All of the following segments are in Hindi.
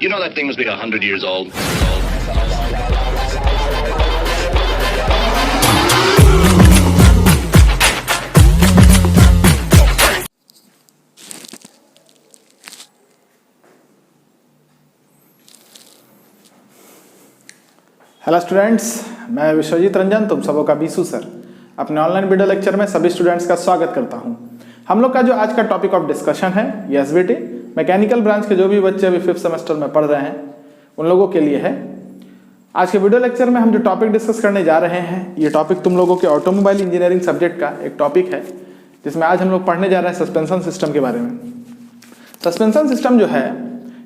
You know that thing must be 100 years old. Hello students, मैं विश्वजीत रंजन तुम सबों का बीसू सर अपने ऑनलाइन वीडियो लेक्चर में सभी स्टूडेंट्स का स्वागत करता हूं। हम लोग का जो आज का टॉपिक ऑफ डिस्कशन है ये एसबीटी मैकेनिकल ब्रांच के जो भी बच्चे अभी 5th सेमेस्टर में पढ़ रहे हैं उन लोगों के लिए है। आज के वीडियो लेक्चर में हम जो टॉपिक डिस्कस करने जा रहे हैं ये टॉपिक तुम लोगों के ऑटोमोबाइल इंजीनियरिंग सब्जेक्ट का एक टॉपिक है, जिसमें आज हम लोग पढ़ने जा रहे हैं सस्पेंशन सिस्टम के बारे में। सस्पेंशन सिस्टम जो है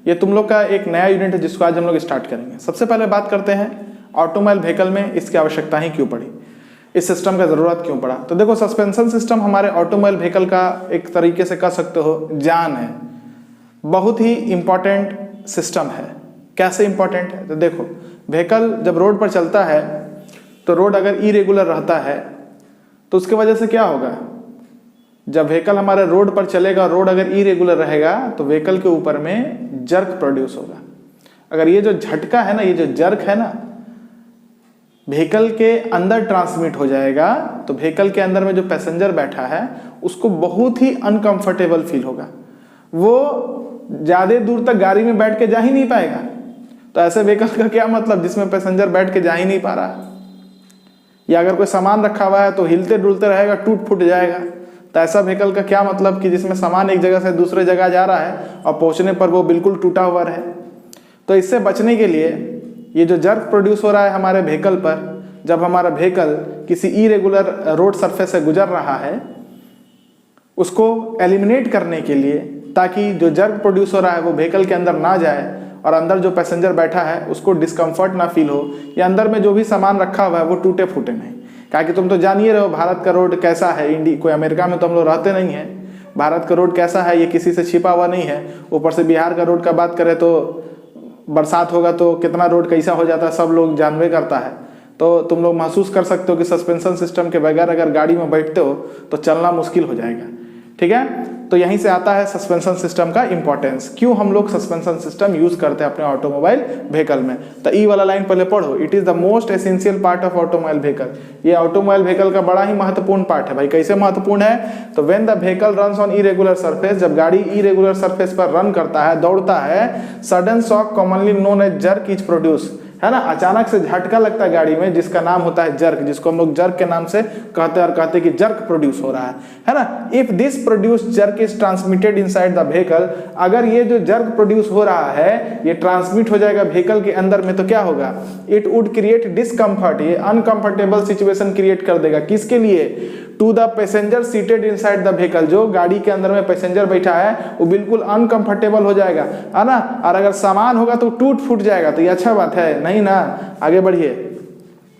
ये तुम लोग का एक नया यूनिट है जिसको आज हम लोग स्टार्ट करेंगे। सबसे पहले बात करते हैं ऑटोमोबाइल व्हीकल में इसकी आवश्यकता ही क्यों पड़ी, इस सिस्टम का ज़रूरत क्यों पड़ा। तो देखो, सस्पेंशन सिस्टम हमारे ऑटोमोबाइल व्हीकल का एक तरीके से कह सकते हो जान है, बहुत ही इम्पॉर्टेंट सिस्टम है। कैसे इम्पॉर्टेंट है तो देखो, व्हीकल जब रोड पर चलता है तो रोड अगर इरेगुलर रहता है तो उसके वजह से क्या होगा, जब व्हीकल हमारे रोड पर चलेगा, रोड अगर इरेगुलर रहेगा तो व्हीकल के ऊपर में जर्क प्रोड्यूस होगा। अगर ये जो झटका है ना, ये जो जर्क है ना, व्हीकल के अंदर ट्रांसमिट हो जाएगा तो व्हीकल के अंदर में जो पैसेंजर बैठा है उसको बहुत ही अनकंफर्टेबल फील होगा। वो ज़्यादा दूर तक गाड़ी में बैठ के जा ही नहीं पाएगा। तो ऐसे व्हीकल का क्या मतलब जिसमें पैसेंजर बैठ के जा ही नहीं पा रहा, या अगर कोई सामान रखा हुआ है तो हिलते डुलते रहेगा, टूट फूट जाएगा। तो ऐसा व्हीकल का क्या मतलब कि जिसमें सामान एक जगह से दूसरे जगह जा रहा है और पहुंचने पर वो बिल्कुल टूटा हुआ रहे। तो इससे बचने के लिए ये जो जर्क प्रोड्यूस हो रहा है हमारे व्हीकल पर, जब हमारा व्हीकल किसी इरेगुलर रोड सरफेस से गुजर रहा है, उसको एलिमिनेट करने के लिए, ताकि जो जर्क प्रोड्यूस हो रहा है वो व्हीकल के अंदर ना जाए और अंदर जो पैसेंजर बैठा है उसको डिस्कम्फर्ट ना फील हो, या अंदर में जो भी सामान रखा हुआ है वो टूटे फूटे नहीं। क्योंकि तुम तो जानिए रहे हो भारत का रोड कैसा है। कोई अमेरिका में तो हम लोग रहते नहीं हैं, भारत का रोड कैसा है ये किसी से छिपा हुआ नहीं है। ऊपर से बिहार का रोड का बात करें तो बरसात होगा तो कितना रोड कैसा हो जाता है सब लोग जानवे करता है। तो तुम लोग महसूस कर सकते हो कि सस्पेंशन सिस्टम के बगैर अगर गाड़ी में बैठते हो तो चलना मुश्किल हो जाएगा। ठीक है, तो यहीं से आता है सस्पेंशन सिस्टम का इंपॉर्टेंस, क्यों हम लोग सस्पेंशन सिस्टम यूज करते हैं अपने ऑटोमोबाइल व्हीकल में। तो ई वाला लाइन पहले पढ़ो, it is the most essential part of automobile vehicle. ये ऑटोमोबाइल व्हीकल का बड़ा ही महत्वपूर्ण पार्ट है भाई। कैसे महत्वपूर्ण है तो when the vehicle runs on irregular surface, जब गाड़ी इरेगुलर सरफेस पर रन करता है, दौड़ता है, sudden shock commonly known as jerk is produce, है ना। अचानक से झटका लगता है गाड़ी में जिसका नाम होता है जर्क, जिसको हम लोग जर्क के नाम से कहते हैं और कहते हैं कि जर्क प्रोड्यूस हो रहा है ना। If this produce jerk is transmitted inside the vehicle, अगर ये जो जर्क प्रोड्यूस हो रहा है ये ट्रांसमिट हो जाएगा व्हीकल के अंदर में, तो क्या होगा, इट वुड क्रिएट डिस्कम्फर्ट, ये अनकंफर्टेबल सिचुएशन क्रिएट कर देगा। किसके लिए, to the passenger seated inside the vehicle, जो गाड़ी के अंदर में पैसेंजर बैठा है वो बिल्कुल अनकंफर्टेबल हो जाएगा, है ना। और अगर सामान होगा तो टूट फूट जाएगा। तो ये अच्छा बात है नहीं ना, आगे बढ़िए।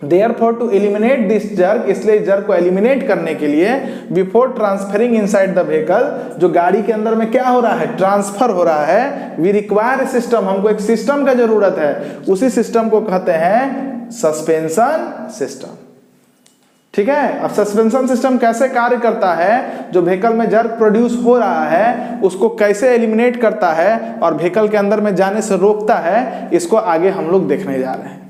Therefore to eliminate this jerk, इसलिए जर्क को एलिमिनेट करने के लिए before transferring inside the vehicle, जो गाड़ी के अंदर में क्या हो रहा है, ट्रांसफर हो रहा है, वी रिक्वायर सिस्टम, हमको एक सिस्टम का जरूरत है। उसी सिस्टम को कहते हैं सस्पेंशन सिस्टम। ठीक है, अब सस्पेंशन सिस्टम कैसे कार्य करता है, जो व्हीकल में जर्क प्रोड्यूस हो रहा है उसको कैसे एलिमिनेट करता है और व्हीकल के अंदर में जाने से रोकता है, इसको आगे हम लोग देखने जा रहे हैं।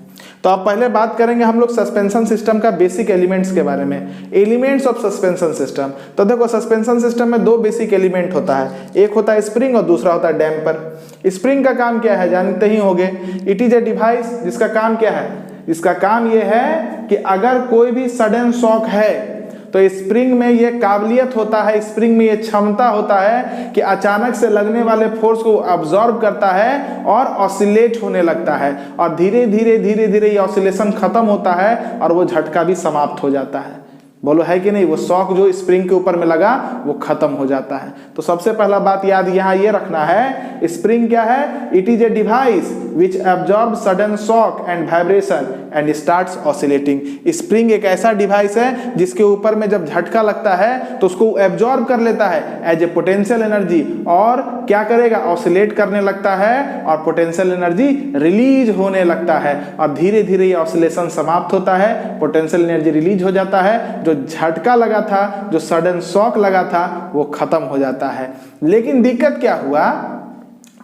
तो अब पहले बात करेंगे हम लोग सस्पेंशन सिस्टम का बेसिक एलिमेंट्स के बारे में, एलिमेंट्स ऑफ सस्पेंशन सिस्टम। तो देखो, सस्पेंशन सिस्टम में दो बेसिक एलिमेंट होता है, एक होता है स्प्रिंग और दूसरा होता है डैम्पर। स्प्रिंग का काम क्या है जानते ही होंगे, इट इज ए डिवाइस जिसका काम क्या है, इसका काम ये है कि अगर कोई भी सडन शॉक है तो स्प्रिंग में ये काबिलियत होता है, स्प्रिंग में ये क्षमता होता है कि अचानक से लगने वाले फोर्स को अब्जॉर्ब करता है और ऑसिलेट होने लगता है, और धीरे धीरे धीरे धीरे ये ऑसिलेशन खत्म होता है और वो झटका भी समाप्त हो जाता है। बोलो है कि नहीं, वो शॉक जो स्प्रिंग के ऊपर में लगा वो खत्म हो जाता है। तो सबसे पहला बात याद यहाँ ये रखना है, स्प्रिंग क्या है, it is a device which absorb sudden shock and vibration and starts oscillating. Spring एक ऐसा डिवाइस है जिसके ऊपर में जब झटका लगता है तो उसको एब्जॉर्ब कर लेता है एज ए पोटेंशियल एनर्जी, और क्या करेगा, ऑसिलेट करने लगता है और पोटेंशियल एनर्जी रिलीज होने लगता है, और धीरे धीरे ये ऑसिलेशन समाप्त होता है, पोटेंशियल एनर्जी रिलीज हो जाता है, जो झटका लगा था, जो सडन शॉक लगा था वो खत्म हो जाता है। लेकिन दिक्कत क्या हुआ,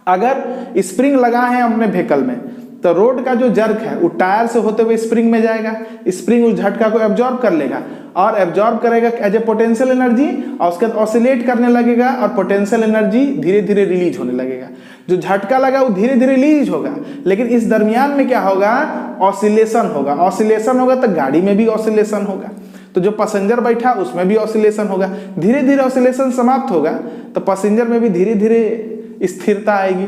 अगर स्प्रिंग लगा है अपने व्हीकल में तो रोड का जो जर्क है वो टायर से होते हुए स्प्रिंग में जाएगा, स्प्रिंग उस झटका को एब्जॉर्ब कर लेगा और एब्जॉर्ब करेगा एज ए पोटेंशियल एनर्जी और उसके बाद ऑसिलेट करने लगेगा और पोटेंशियल एनर्जी धीरे धीरे रिलीज होने लगेगा। जो झटका लगा वो धीरे धीरे रिलीज होगा, लेकिन इस दरमियान में क्या होगा, ऑसिलेशन होगा। ऑसिलेशन होगा तो गाड़ी में भी ऑसिलेशन होगा, तो जो पैसेंजर बैठा उसमें भी ऑसिलेशन होगा। धीरे धीरे ऑसिलेशन समाप्त होगा तो पैसेंजर में भी धीरे धीरे स्थिरता आएगी।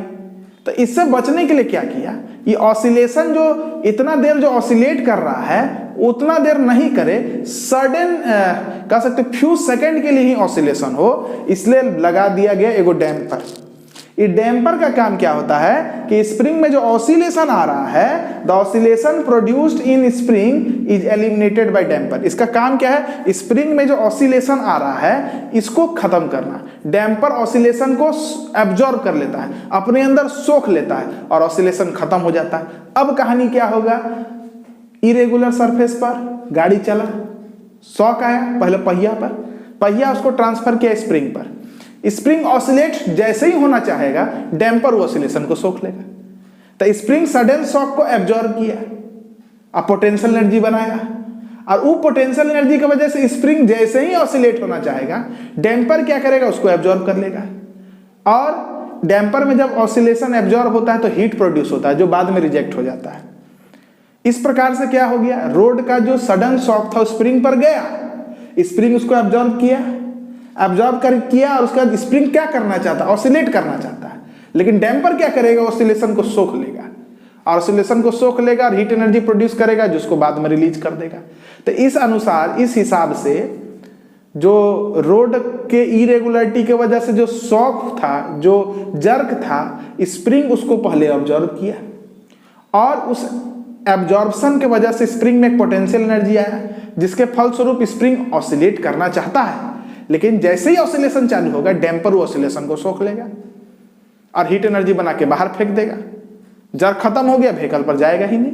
तो इससे बचने के लिए क्या किया, ये ऑसिलेशन जो इतना देर जो ऑसिलेट कर रहा है उतना देर नहीं करे, सडन कह सकते फ्यू सेकंड के लिए ही ऑसिलेशन हो, इसलिए लगा दिया गया एगो डैम्पर। ये डैम्पर का काम क्या होता है कि स्प्रिंग में जो ऑसिलेशन आ रहा है, the oscillation produced in spring is eliminated bye damper. इसका काम क्या है, स्प्रिंग में जो ऑसिलेशन आ रहा है इसको खत्म करना। डैम्पर ऑसिलेशन को एब्जॉर्ब कर लेता है, अपने अंदर सोख लेता है और ऑसिलेशन खत्म हो जाता है। अब कहानी क्या होगा, इरेगुलर सरफेस पर गाड़ी चला, शॉक आया पहले पहिया पर, पहिया उसको ट्रांसफर किया स्प्रिंग पर। स्प्रिंग ऑसिलेट जैसे ही होना चाहेगा डैम्पर ऑसिलेशन को सोख लेगा। तो स्प्रिंग सडन शॉक को एब्जॉर्ब किया और पोटेंशियल एनर्जी बनाया, और वो पोटेंशियल एनर्जी की वजह से स्प्रिंग जैसे ही ऑसिलेट होना चाहेगा डैम्पर क्या करेगा, उसको एब्जॉर्ब कर लेगा। और डैम्पर में जब ऑसिलेशन एब्जॉर्ब होता है तो हीट प्रोड्यूस होता है जो बाद में रिजेक्ट हो जाता है। इस प्रकार से क्या हो गया, रोड का जो सडन शॉक था स्प्रिंग पर गया, स्प्रिंग उसको एब्जॉर्ब किया, एब्जॉर्ब कर किया और उसके बाद स्प्रिंग क्या करना चाहता है, ऑसिलेट करना चाहता है, लेकिन डैम्पर क्या करेगा, ऑसिलेशन को सोख लेगा और ऑसिलेशन को सोख लेगा और हीट एनर्जी प्रोड्यूस करेगा जिसको बाद में रिलीज कर देगा। तो इस अनुसार, इस हिसाब से जो रोड के इरेगुलरिटी की वजह से जो शॉक था, जो जर्क था, स्प्रिंग उसको पहले ऑब्जॉर्व किया और उस एब्जॉर्प्शन के वजह से स्प्रिंग में एक पोटेंशियल एनर्जी आया जिसके फलस्वरूप स्प्रिंग ऑसिलेट करना चाहता है, लेकिन जैसे ही ऑसिलेशन चालू होगा डैम्पर वो ऑसिलेशन को सोख लेगा और हीट एनर्जी बना के बाहर फेंक देगा। जर्क खत्म हो गया, व्हीकल पर जाएगा ही नहीं।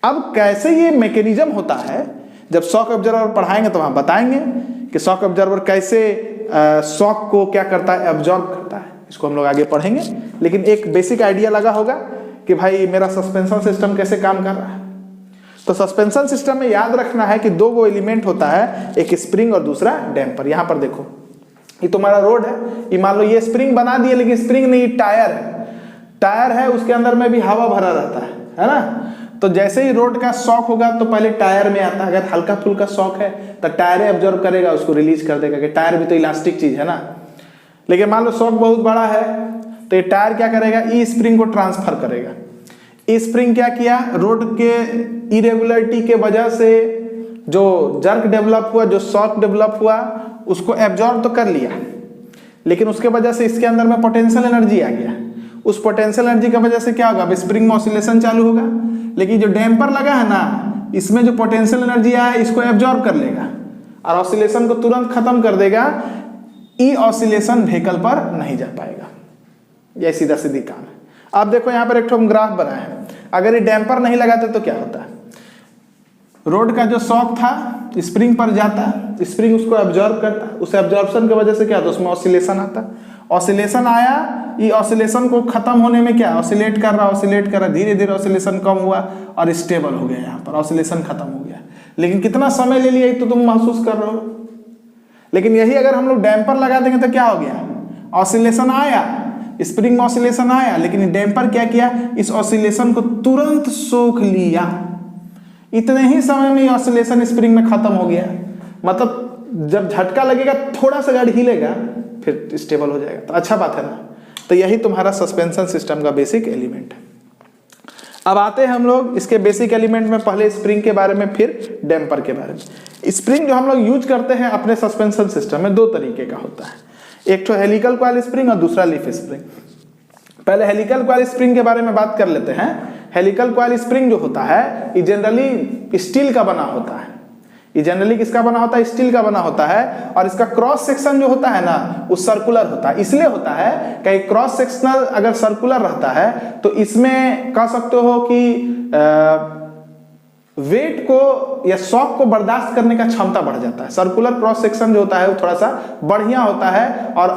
अब कैसे ये मैकेनिज्म होता है, जब शॉक ऑब्जर्वर पढ़ाएंगे तो वहां बताएंगे कि शॉक ऑब्जर्वर कैसे शॉक को क्या करता है, एब्जॉर्ब करता है। इसको हम लोग आगे पढ़ेंगे, लेकिन एक बेसिक आइडिया लगा होगा कि भाई मेरा सस्पेंशन सिस्टम कैसे काम कर रहा है। तो सस्पेंशन सिस्टम में याद रखना है कि दो एलिमेंट होता है, एक स्प्रिंग और दूसरा डैम्पर। यहां पर देखो, ये तुम्हारा रोड है, ये मान लो ये स्प्रिंग बना दिए, लेकिन स्प्रिंग नहीं, टायर है। टायर है, उसके अंदर में भी हवा भरा रहता है ना। तो जैसे ही रोड का शॉक होगा तो पहले टायर में आता है। अगर हल्का फुल्का शॉक है तो टायर एब्जॉर्ब करेगा, उसको रिलीज कर देगा, कि टायर भी तो इलास्टिक चीज है ना। लेकिन मान लो शॉक बहुत बड़ा है तो ये टायर क्या करेगा, ई स्प्रिंग को ट्रांसफर करेगा। ई स्प्रिंग क्या किया, रोड के इरेगुलरिटी के वजह से जो जर्क डेवलप हुआ, जो शॉक डेवलप हुआ, उसको एब्जॉर्ब तो कर लिया, लेकिन उसके वजह से इसके अंदर में पोटेंशियल एनर्जी आ गया। उस पोटेंशियल एनर्जी की वजह से क्या होगा, अब स्प्रिंग में ऑसिलेशन चालू होगा, लेकिन जो डैम्पर लगा है ना, इसमें जो पोटेंशियल एनर्जी आया इसको एब्जॉर्ब कर लेगा और ऑसिलेशन को तुरंत खत्म कर देगा। ई ऑसिलेशन व्हीकल पर नहीं जा पाएगा। यह सीधा सीधी काम है। अब देखो यहाँ पर एक ठो ग्राफ बना है, अगर ये डैम्पर नहीं लगाते तो क्या होता है, रोड का जो शॉक था स्प्रिंग पर जाता, स्प्रिंग उसको एब्जॉर्ब करता, उस एब्जॉर्प्शन की वजह से क्या होता है, उसमें ऑसिलेशन आता। ऑसिलेशन आया, ये ऑसिलेशन को खत्म होने में क्या, ऑसिलेट कर रहा, धीरे धीरे ऑसिलेशन कम हुआ और स्टेबल हो गया, यहाँ पर ऑसिलेशन खत्म हो गया। लेकिन कितना समय ले लिया तो तुम महसूस कर रहे हो। लेकिन यही अगर हम लोग डैम्पर लगा देंगे तो क्या हो गया, ऑसिलेशन आया, स्प्रिंग में ऑसिलेशन आया, लेकिन डैम्पर क्या किया, इस ऑसिलेशन को तुरंत सोख लिया। इतने ही समय में ऑसिलेशन स्प्रिंग में खत्म हो गया। मतलब जब झटका लगेगा थोड़ा सा गाड़ी हिलेगा फिर स्टेबल हो जाएगा। तो अच्छा बात है ना। तो यही तुम्हारा सस्पेंशन सिस्टम का बेसिक एलिमेंट है। अब आते हैं हम लोग इसके बेसिक एलिमेंट में, पहले स्प्रिंग के बारे में फिर डैम्पर के बारे में। स्प्रिंग जो हम लोग यूज करते हैं अपने सस्पेंशन सिस्टम में दो तरीके का होता है, एक तो हेलिकल कॉइल स्प्रिंग और दूसरा लीफ स्प्रिंग। पहले हेलिकल कॉइल स्प्रिंग के बारे में बात कर लेते हैं। हेलिकल कॉइल स्प्रिंग जो होता है ये जनरली स्टील का बना होता है। ये जनरली किसका बना होता है, स्टील का बना होता है, और इसका क्रॉस सेक्शन जो होता है ना वो सर्कुलर होता है। इसलिए होता है कि क्रॉस सेक्शनल अगर सर्कुलर रहता है तो इसमें कह सकते हो कि वेट को या शॉक को बर्दाश्त करने का क्षमता बढ़ जाता है। सर्कुलर क्रॉस सेक्शन जो होता है वो थोड़ा सा बढ़िया होता है और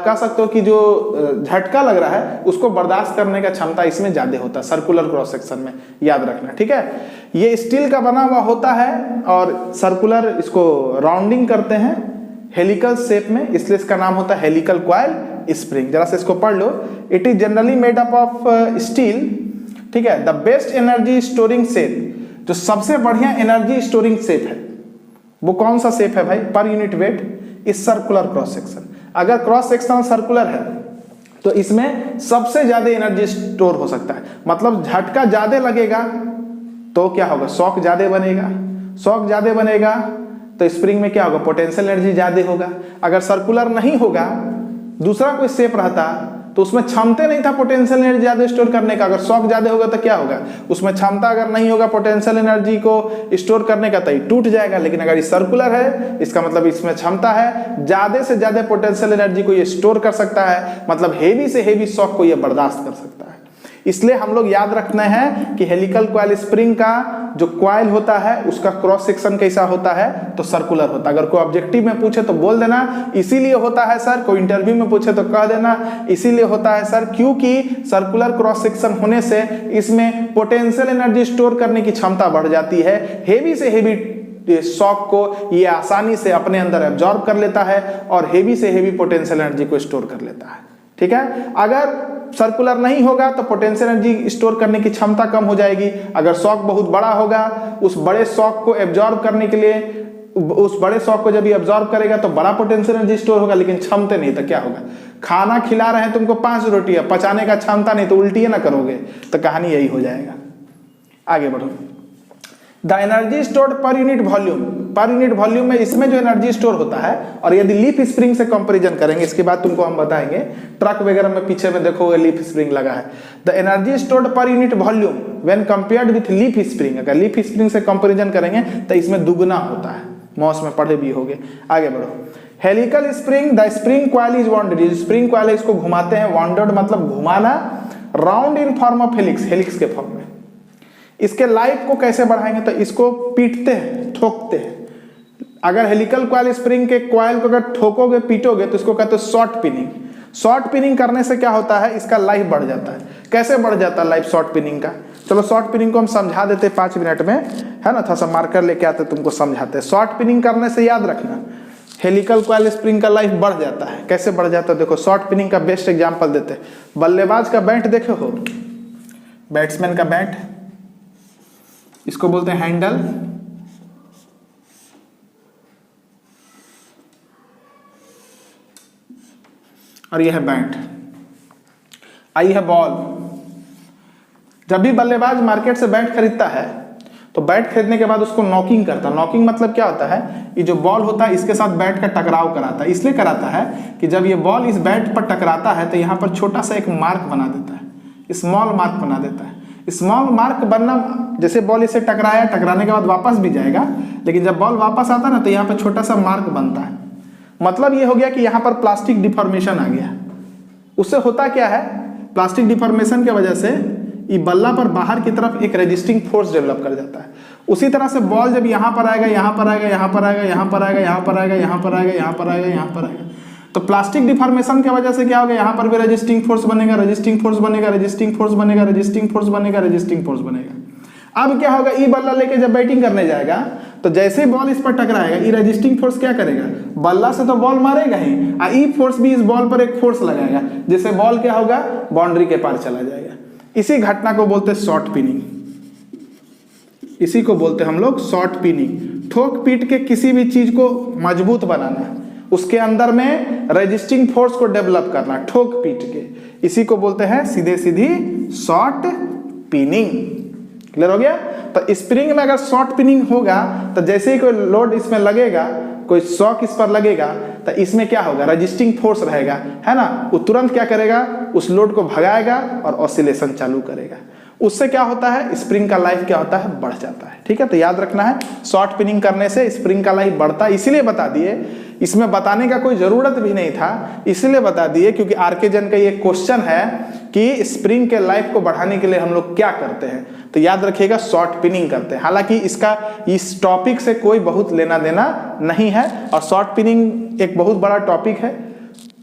कह सकते हो कि जो झटका लग रहा है उसको बर्दाश्त करने का क्षमता इसमें ज्यादा होता है सर्कुलर क्रॉस सेक्शन में, याद रखना, ठीक है। ये स्टील का बना हुआ होता है और सर्कुलर इसको राउंडिंग करते हैं हेलिकल शेप में, इसलिए इसका नाम होता है हेलिकल कॉइल स्प्रिंग। जरा से इसको पढ़ लो। It is generally made up of steel, ठीक है। The best energy storing shape, जो सबसे बढ़िया एनर्जी स्टोरिंग शेप है वो कौन सा शेप है भाई, पर यूनिट वेट इस सर्कुलर क्रॉस सेक्शन। अगर क्रॉस सेक्शन सर्कुलर है तो इसमें सबसे ज्यादा एनर्जी स्टोर हो सकता है, मतलब झटका ज्यादा लगेगा तो क्या होगा, शॉक ज्यादा बनेगा, शॉक ज्यादा बनेगा तो स्प्रिंग में क्या होगा, पोटेंशियल एनर्जी ज्यादा होगा। अगर सर्कुलर नहीं होगा, दूसरा कोई शेप रहता तो उसमें क्षमता नहीं था पोटेंशियल एनर्जी ज्यादा स्टोर करने का। अगर शॉक ज्यादा होगा तो क्या होगा, उसमें क्षमता अगर नहीं होगा पोटेंशियल एनर्जी को स्टोर करने का तो ये टूट जाएगा। लेकिन अगर ये सर्कुलर है इसका मतलब इसमें क्षमता है, ज्यादा से ज्यादा पोटेंशियल एनर्जी को ये स्टोर कर सकता है, मतलब हेवी से हेवी शॉक को ये बर्दाश्त कर सकता है। इसलिए हम लोग याद रखना है कि हेलिकल कॉइल स्प्रिंग का जो कॉइल होता है उसका क्रॉस सेक्शन कैसा होता है, तो सर्कुलर होता है। अगर कोई ऑब्जेक्टिव में पूछे तो बोल देना इसीलिए होता है सर, कोई इंटरव्यू में पूछे तो कह देना इसीलिए होता है सर क्योंकि सर्कुलर क्रॉस सेक्शन होने से इसमें पोटेंशियल एनर्जी स्टोर करने की क्षमता बढ़ जाती है। हेवी से हेवी शॉक को ये आसानी से अपने अंदर एब्जॉर्ब कर लेता है और हेवी से हेवी पोटेंशियल एनर्जी को स्टोर कर लेता है, ठीक है। अगर सर्कुलर नहीं होगा तो पोटेंशियल एनर्जी स्टोर करने की क्षमता कम हो जाएगी। अगर शॉक बहुत बड़ा होगा, उस बड़े शॉक को एब्जॉर्ब करने के लिए, उस बड़े शॉक को जब ये एब्जॉर्ब करेगा तो बड़ा पोटेंशियल एनर्जी स्टोर होगा, लेकिन क्षमता नहीं तो क्या होगा, खाना खिला रहे हैं तुमको 5 रोटियां, पचाने का क्षमता नहीं तो उल्टी ना करोगे, तो कहानी यही हो जाएगा। आगे बढ़ो। The energy stored per unit volume, per unit volume में इसमें जो एनर्जी स्टोर होता है, और यदि लीफ स्प्रिंग से कंपैरिजन करेंगे, इसके बाद तुमको हम बताएंगे, ट्रक वगैरह में पीछे में देखोगे लीफ स्प्रिंग लगा है। The energy stored per unit volume when compared with leaf spring, अगर लीफ स्प्रिंग से कंपैरिजन करेंगे तो इसमें दुगना होता है, मॉस में पढ़े भी होगे। आगे बढ़ो। Helical spring, the spring coil is bounded, spring coil इसको घुमाते हैं, वाउंडेड मतलब घुमाना, round in form of helix, helix के फॉर्म में। इसके लाइफ को कैसे बढ़ाएंगे, तो इसको पीटते हैं, ठोकते हैं। अगर हेलिकल कॉइल स्प्रिंग के कॉइल को अगर ठोकोगे, पीटोगे तो इसको कहते हैं शॉर्ट पिनिंग। शॉर्ट पिनिंग करने से क्या होता है, इसका लाइफ बढ़ जाता है। कैसे बढ़ जाता है लाइफ शॉर्ट पिनिंग का, चलो शॉर्ट पिनिंग को हम समझा देते 5 मिनट में, है ना, थोड़ा सा मार्कर लेके आते तुमको समझाते। शॉर्ट पिनिंग करने से याद रखना हेलिकल कॉइल स्प्रिंग का लाइफ बढ़ जाता है। कैसे बढ़ जाता है, देखो शॉर्ट पिनिंग का बेस्ट एग्जाम्पल देते। बल्लेबाज का बैट देखे हो, बैट्समैन का बैट, इसको बोलते हैं हैंडल, और यह है बैट, आई है बॉल। जब भी बल्लेबाज मार्केट से बैट खरीदता है तो बैट खरीदने के बाद उसको नॉकिंग करता है। नॉकिंग मतलब क्या होता है, ये जो बॉल होता है इसके साथ बैट का टकराव कराता है। इसलिए कराता है कि जब ये बॉल इस बैट पर टकराता है तो यहाँ पर छोटा सा एक मार्क बना देता है, स्मॉल मार्क बना देता है। स्मॉल मार्क बनना, जैसे बॉल इसे टकराया, टकराने के बाद वापस भी जाएगा, लेकिन जब बॉल वापस आता है ना तो यहाँ पर छोटा सा मार्क बनता है। मतलब ये हो गया कि यहाँ पर प्लास्टिक डिफॉर्मेशन आ गया। उससे होता क्या है, प्लास्टिक डिफॉर्मेशन की वजह से ये बल्ला पर बाहर की तरफ एक रेजिस्टिंग फोर्स डेवलप कर जाता है। उसी तरह से बॉल जब यहाँ पर आएगा, यहाँ पर आएगा, यहाँ पर आएगा, यहाँ पर आएगा, यहाँ पर आएगा, यहाँ पर आएगा, यहाँ पर आएगा, यहाँ पर आएगा, तो प्लास्टिक डिफॉर्मेशन की वजह से क्या होगा, यहाँ पर भी रेजिस्टिंग फोर्स बनेगा, रेजिस्टिंग फोर्स बनेगा, रेजिस्टिंग फोर्स बनेगा, रेजिस्टिंग फोर्स बनेगा, रेजिस्टिंग फोर्स बनेगा। अब क्या होगा, ई बल्ला लेके जब बैटिंग करने जाएगा तो जैसे ही बॉल इस पर टकराएगा, ई रेजिस्टिंग फोर्स क्या करेगा, बल्ला से तो बॉल मारेगा ही, और ई फोर्स भी इस बॉल पर एक फोर्स लगाएगा, जिससे बॉल क्या होगा, बाउंड्री के पार चला जाएगा। इसी घटना को बोलते हैं शॉर्ट पिनिंग। इसी को बोलते हैं हम लोग शॉर्ट पिनिंग। ठोक पीट के किसी भी चीज को मजबूत बनाना, उसके अंदर में रेजिस्टिंग फोर्स को डेवलप करना, ठोक पीट के, इसी को बोलते हैं सीधे सीधी शॉर्ट पिनिंग। क्लियर हो गया। तो स्प्रिंग में अगर शॉर्ट पिनिंग होगा तो जैसे ही कोई लोड इसमें लगेगा, कोई शॉक इस पर लगेगा, तो इसमें क्या होगा, रेजिस्टिंग फोर्स रहेगा, है ना, वो तुरंत क्या करेगा, उस लोड को भगाएगा और ऑसिलेशन चालू करेगा। उससे क्या होता है, स्प्रिंग का लाइफ क्या होता है, बढ़ जाता है। ठीक है, तो याद रखना है, शॉर्ट पिनिंग करने से स्प्रिंग का लाइफ बढ़ता है। इसीलिए बता दिए इसमें बताने का कोई ज़रूरत भी नहीं था, इसलिए बता दिए क्योंकि आरके जैन का ये क्वेश्चन है कि स्प्रिंग के लाइफ को बढ़ाने के लिए हम लोग क्या करते हैं। तो याद रखिएगा शॉर्ट पिनिंग करते हैं। हालांकि इसका इस टॉपिक से कोई बहुत लेना देना नहीं है और शॉर्ट पिनिंग एक बहुत बड़ा टॉपिक है।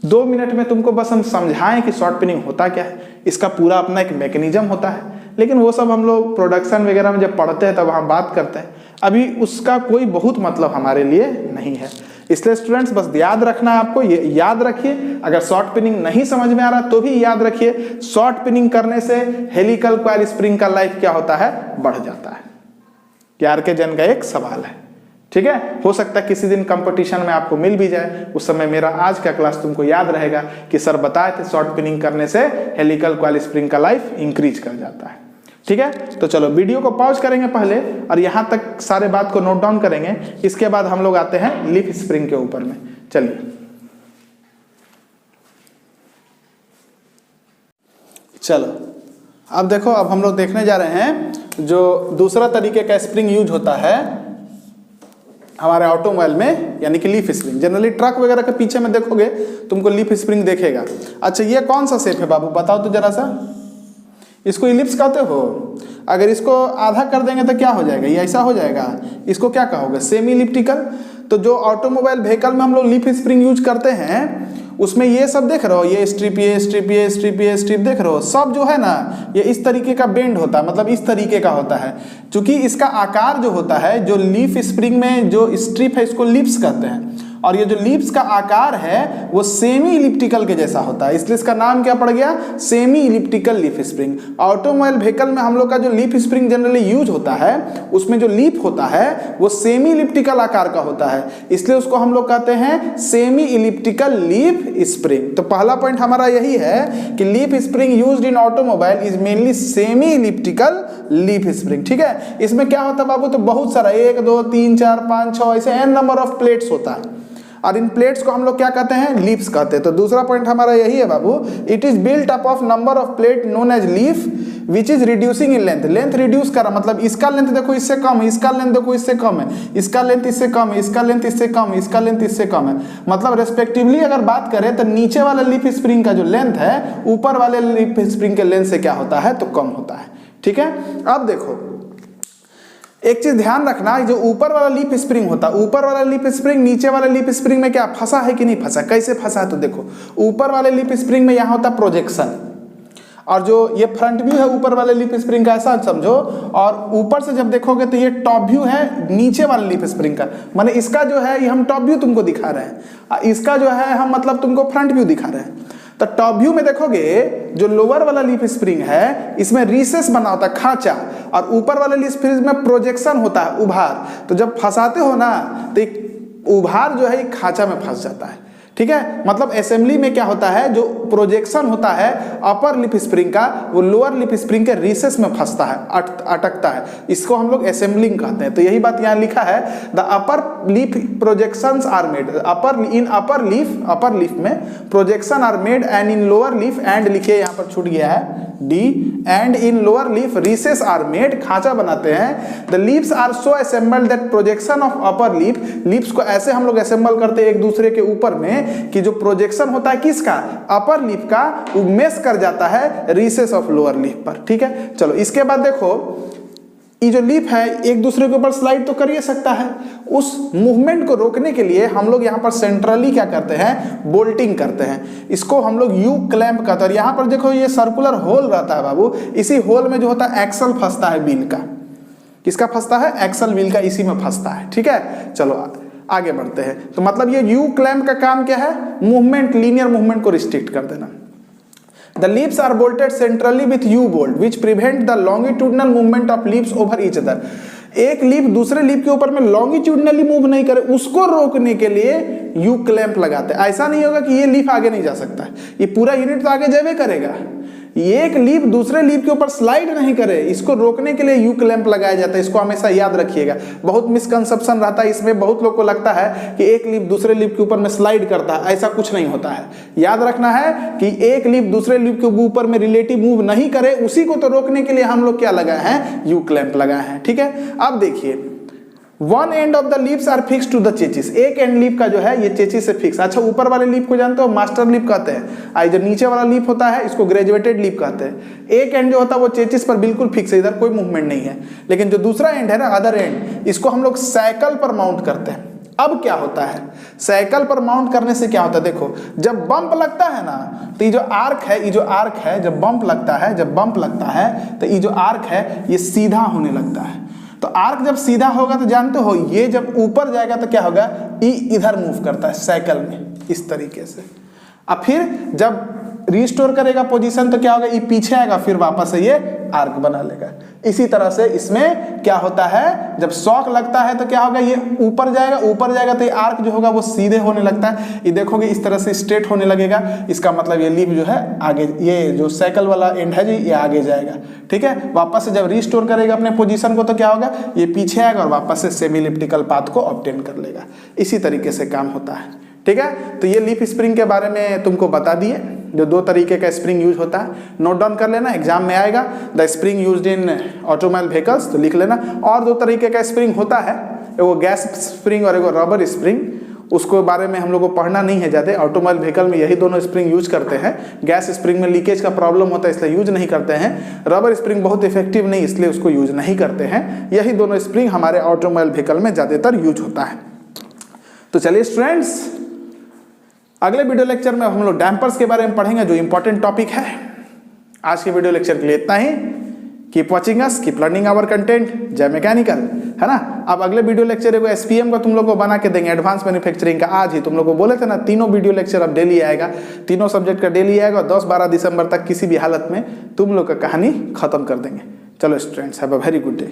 2 मिनट में तुमको बस हम समझाएं कि शॉर्ट पिनिंग होता क्या है, इसका पूरा अपना एक मैकेनिज्म होता है, लेकिन वो सब हम लोग प्रोडक्शन वगैरह में जब पढ़ते हैं तब हम बात करते हैं, अभी उसका कोई बहुत मतलब हमारे लिए नहीं है। इसलिए स्टूडेंट्स बस याद रखना है आपको, ये याद रखिए। अगर शॉर्ट पिनिंग नहीं समझ में आ रहा तो भी याद रखिए, शॉर्ट पिनिंग करने से हेलिकल कॉइल स्प्रिंग का लाइफ क्या होता है, बढ़ जाता है। ये आरके जैन का एक सवाल है, ठीक है। हो सकता है किसी दिन कंपटीशन में आपको मिल भी जाए, उस समय मेरा आज का क्लास तुमको याद रहेगा कि सर बताए थे शॉर्ट पिनिंग करने से हेलिकल कॉइल स्प्रिंग का लाइफ इंक्रीज कर जाता है, ठीक है। तो चलो वीडियो को पॉज करेंगे पहले और यहां तक सारे बात को नोट डाउन करेंगे, इसके बाद हम लोग आते हैं लीफ स्प्रिंग के ऊपर में। चलिए चलो अब देखो, अब हम लोग देखने जा रहे हैं जो दूसरा तरीके का स्प्रिंग यूज होता है हमारे ऑटोमोबाइल में, यानी कि लीफ स्प्रिंग। जनरली ट्रक वगैरह के पीछे में देखोगे तुमको लीफ स्प्रिंग देखेगा। अच्छा ये कौन सा शेप है बाबू, बताओ तो जरा सा। इसको इलिप्स कहते हो। अगर इसको आधा कर देंगे तो क्या हो जाएगा, ये ऐसा हो जाएगा। इसको क्या कहोगे, सेमी इलिप्टिकल। तो जो ऑटोमोबाइल व्हीकल में हम लोग लीफ स्प्रिंग यूज करते हैं उसमें ये सब देख रहे हो, ये स्ट्रिप, ये स्ट्रिप, ये स्ट्रिप, ये स्ट्रिप देख रहे हो, सब जो है ना ये इस तरीके का बेंड होता है, मतलब इस तरीके का होता है। क्योंकि इसका आकार जो होता है, जो लीफ स्प्रिंग में जो स्ट्रिप है इसको लिप्स कहते हैं, और ये जो लिप्स का आकार है वो सेमी इलिप्टिकल के जैसा होता है, इसलिए इसका नाम क्या पड़ गया, semi elliptical leaf spring. Automobile vehicle में हम लोग का जो लीफ स्प्रिंग जनरली यूज होता है उसमें जो लीफ होता है वो सेमी इलिप्टिकल आकार का होता है, इसलिए उसको हम लोग कहते हैं सेमी इलिप्टिकल लीफ स्प्रिंग। तो पहला पॉइंट हमारा यही है कि leaf spring used in automobile is mainly semi elliptical leaf spring, ठीक है। इसमें क्या होता है बाबू, तो बहुत सारा 1 2 3 4 5 6 ऐसे n नंबर ऑफ प्लेट्स होता है, और इन प्लेट्स को हम लोग क्या कहते हैं, लीफ्स कहते हैं। तो दूसरा पॉइंट हमारा यही है बाबू, it is built up of number of plate known as leaf which is reducing in length. Length reduce करा, मतलब इसका लेंथ देखो इससे कम है, इसका लेंथ देखो इससे कम है, इसका लेंथ इससे कम है, इसका लेंथ इससे कम है, इसका लेंथ इससे कम है, मतलब रेस्पेक्टिवली अगर बात करें तो नीचे वाले लीफ स्प्रिंग का जो लेंथ है ऊपर वाले लीफ स्प्रिंग के लेंथ से क्या होता है, तो कम होता है, ठीक है। अब देखो एक चीज ध्यान रखना, जो ऊपर वाला लीफ स्प्रिंग होता है, ऊपर वाला लीफ स्प्रिंग नीचे वाले लीफ स्प्रिंग में क्या फंसा है कि नहीं फंसा, कैसे फंसा है, तो देखो ऊपर वाले लीफ स्प्रिंग में यहाँ होता है प्रोजेक्शन, और जो ये फ्रंट व्यू है ऊपर वाले लीफ स्प्रिंग का ऐसा समझो, और ऊपर से जब देखोगे तो ये टॉप व्यू है नीचे वाले लीफ स्प्रिंग का, माने इसका जो है ये हम टॉप व्यू तुमको दिखा रहे हैं, इसका जो है हम मतलब तुमको फ्रंट व्यू दिखा रहे हैं। तो टॉप व्यू में देखोगे जो लोअर वाला लीफ स्प्रिंग है इसमें रिसेस बना होता है, खांचा, और ऊपर वाले लीफ स्प्रिंग में प्रोजेक्शन होता है, उभार। तो जब फंसाते हो ना तो एक उभार जो है एक खांचा में फंस जाता है, ठीक है। मतलब असेंबली में क्या होता है, जो प्रोजेक्शन होता है अपर लिप स्प्रिंग का वो लोअर लिप स्प्रिंग के रिसेस में फंसता है, अटकता है, इसको हम लोग असेंबलिंग कहते हैं। तो यही बात यहाँ लिखा है, the upper leaf projections are made, upper leaf में projection are made and in lower leaf, and लिखिए यहाँ पर छूट गया है D, and in lower leaf recesses are made, खांचा बनाते हैं। The leaves are so assembled that projection of upper leaf, leaves को ऐसे हम लोग असेंबल करते हैं एक दूसरे के ऊपर में कि जो प्रोजेक्शन होता है किसका, अपर लीफ का, वो मेस कर जाता है रिसेस ऑफ लोअर लीफ पर, ठीक है। चलो इसके बाद देखो ये जो लीफ है एक दूसरे के ऊपर स्लाइड तो कर ही सकता है, उस मूवमेंट को रोकने के लिए हम लोग यहाँ पर सेंट्रली क्या करते हैं, बोल्टिंग करते हैं, इसको हम लोग यू क्लैंप कहते हैं। और यहाँ पर देखो ये सर्कुलर होल रहता है बाबू, इसी होल में जो होता है एक्सल फंसता है व्हील का, किसका फंसता है, एक्सल व्हील का, इसी में फंसता है, ठीक है। चलो आगे बढ़ते हैं। तो मतलब ये यू क्लैंप का काम क्या है, मूवमेंट, लीनियर मूवमेंट को रिस्ट्रिक्ट कर देना। The leaves are bolted centrally with U-bolt, which prevent the longitudinal movement of leaves over each other. एक लीफ दूसरे लीफ के ऊपर में लॉन्गिट्यूडनली मूव नहीं करे, उसको रोकने के लिए यू क्लैंप लगाते हैं। ऐसा नहीं होगा कि ये लीफ आगे नहीं जा सकता है, ये पूरा यूनिट तो आगे जावे करेगा, एक लीफ दूसरे लीफ के ऊपर स्लाइड नहीं करे, इसको रोकने के लिए यू क्लैंप लगाया जाता है। इसको हमेशा याद रखिएगा, बहुत मिसकंसेप्शन रहता है इसमें, बहुत लोग को लगता है कि एक लीफ दूसरे लीफ के ऊपर में स्लाइड करता है, ऐसा कुछ नहीं होता है। याद रखना है कि एक लीफ दूसरे लीफ के ऊपर में रिलेटिव मूव नहीं करे, उसी को तो रोकने के लिए हम लोग क्या लगाए हैं, यू क्लैंप लगाए हैं, ठीक है। अब देखिए one end of the leaves are fix to the chassis, एक एंड लीफ का जो है ये चेचिस से फिक्स। अच्छा, ऊपर वाले लीफ को जानते हो मास्टर लीफ कहते हैं, आई जो नीचे वाला लीफ होता है इसको ग्रेजुएटेड लीफ कहते हैं। एक एंड जो होता है वो चेचिस पर बिल्कुल फिक्स है, इधर कोई मूवमेंट नहीं है। लेकिन जो दूसरा एंड है ना, अदर एंड, इसको हम लोग साइकिल पर माउंट करते हैं। अब क्या होता है, साइकिल पर माउंट करने से क्या होता है, देखो जब बम्प लगता है ना, तो ये जो आर्क है, ये जो आर्क है, जब बम्प लगता है, जब बम्प लगता है तो ये जो आर्क है ये सीधा होने लगता है। तो आर्क जब सीधा होगा तो जानते हो, ये जब ऊपर जाएगा तो क्या होगा, ये इधर मूव करता है साइकिल में इस तरीके से। अब फिर जब रिस्टोर करेगा पोजीशन तो क्या होगा, ये पीछे आएगा, फिर वापस से ये आर्क बना लेगा। इसी तरह से इसमें क्या होता है, जब शॉक लगता है तो क्या होगा, ये ऊपर जाएगा, ऊपर जाएगा तो ये आर्क जो होगा वो सीधे होने लगता है। ये देखोगे इस तरह से स्ट्रेट होने लगेगा, इसका मतलब ये लीफ जो है आगे, ये जो साइकिल वाला एंड है जी, ये आगे जाएगा। ठीक है, वापस से जब रिस्टोर करेगा अपने पोजीशन को तो क्या होगा, ये पीछे आएगा और वापस से सेमी इलिप्टिकल पाथ को ऑब्टेन कर लेगा। इसी तरीके से काम होता है। ठीक है, तो ये लीफ स्प्रिंग के बारे में तुमको बता दिए, जो दो तरीके का स्प्रिंग यूज होता है। नोट डाउन कर लेना, एग्जाम में आएगा, the spring used in automobile vehicles, तो लिख लेना। और दो तरीके का स्प्रिंग होता है, एगो गैस स्प्रिंग और एगो रबर स्प्रिंग। उसको बारे में हम लोग को पढ़ना नहीं है ज़्यादा। ऑटोमोबाइल व्हीकल में यही दोनों स्प्रिंग यूज करते हैं। गैस स्प्रिंग में लीकेज का प्रॉब्लम होता है इसलिए यूज नहीं करते हैं। रबर स्प्रिंग बहुत इफेक्टिव नहीं इसलिए उसको यूज नहीं करते हैं। यही दोनों स्प्रिंग हमारे ऑटोमोबाइल व्हीकल में ज़्यादातर यूज होता है। तो चलिए स्टूडेंट्स, अगले वीडियो लेक्चर में हम लोग डैम्पर्स के बारे में पढ़ेंगे, जो इंपॉर्टेंट टॉपिक है। आज के वीडियो लेक्चर के लिए इतना ही। Keep watching us, keep learning our content. जय मैकेनिकल, है ना। अब अगले वीडियो लेक्चर एगो SPM का तुम लोग को बना के देंगे, एडवांस मैन्युफैक्चरिंग का। आज ही तुम लोग को बोले थे ना, तीनों वीडियो लेक्चर अब डेली आएगा, तीनों सब्जेक्ट का डेली आएगा। 10-12 दिसंबर तक किसी भी हालत में तुम लोग का कहानी खत्म कर देंगे। चलो students, have a very good day.